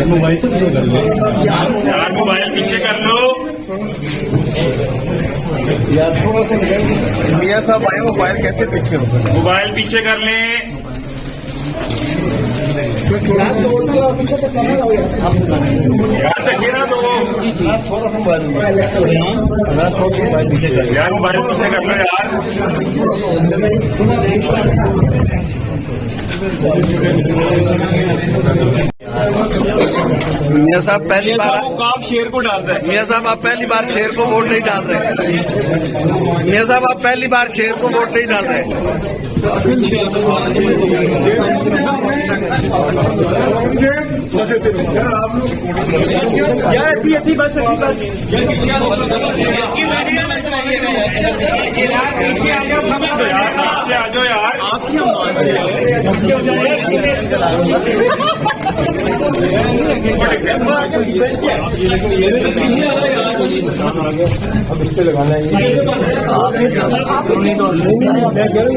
Mobile तो पीछे कर लो यार, मोबाइल पीछे कर लो यार, थोड़ा सा मियां साहब आए, मोबाइल कैसे पीछे होगा? मोबाइल पीछे कर लें। यार देखिए ना, तो थोड़ा मोबाइल पीछे कर यार मोबाइल पीछे कर लो यार। मियां साहब पहली बार काम शेर को डालता है। मियां साहब आप पहली बार शेर को वोट नहीं डाल रहे। मियां साहब आप पहली बार शेर को वोट नहीं डाल रहे। बस आ जाओ यार। अब इस पे लगाना है।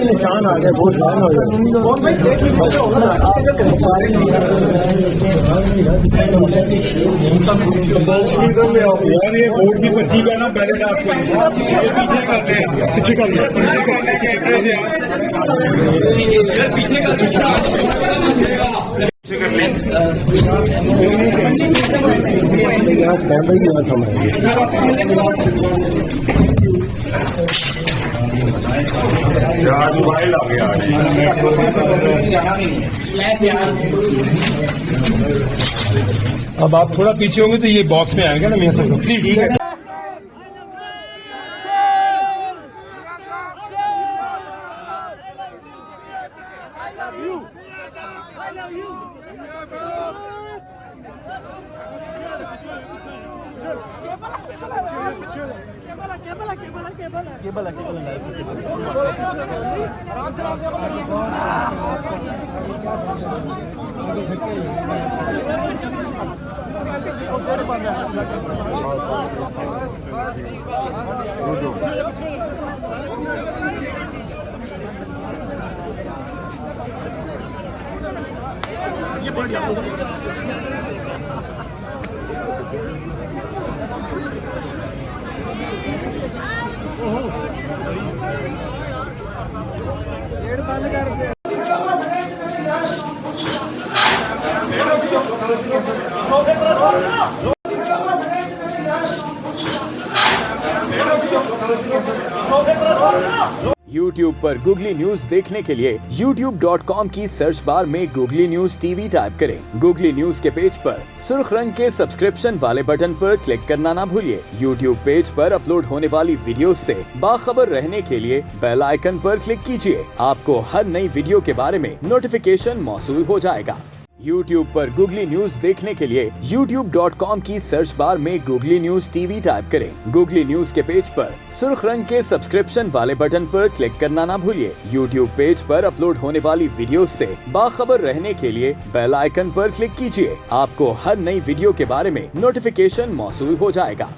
निशान आ गया, बहुत ध्यान हो गया। यार ये वोट की पर्ची का ना बैलेट आपको पीछे करते हैं, पीछे कर लो, पीछे कर लें। यार मोबाइल आ गया। अब आप थोड़ा पीछे होंगे तो ये बॉक्स में आएगा ना मियां साहब। प्लीज ठीक है। YouTube पर गूगली न्यूज देखने के लिए youtube.com की सर्च बार में गूगली न्यूज टीवी टाइप करें। गूगली न्यूज के पेज पर सुर्ख रंग के सब्सक्रिप्शन वाले बटन पर क्लिक करना ना भूलिए। YouTube पेज पर अपलोड होने वाली वीडियोस से बाखबर रहने के लिए बेल आइकन पर क्लिक कीजिए। आपको हर नई वीडियो के बारे में नोटिफिकेशन मौसूल हो जाएगा। YouTube पर गूगली न्यूज देखने के लिए youtube.com की सर्च बार में गूगली न्यूज टीवी टाइप करें। गूगली न्यूज के पेज पर सुर्ख रंग के सब्सक्रिप्शन वाले बटन पर क्लिक करना ना भूलिए। YouTube पेज पर अपलोड होने वाली वीडियोस से बाखबर रहने के लिए बेल आइकन पर क्लिक कीजिए। आपको हर नई वीडियो के बारे में नोटिफिकेशन मौसूल हो जाएगा।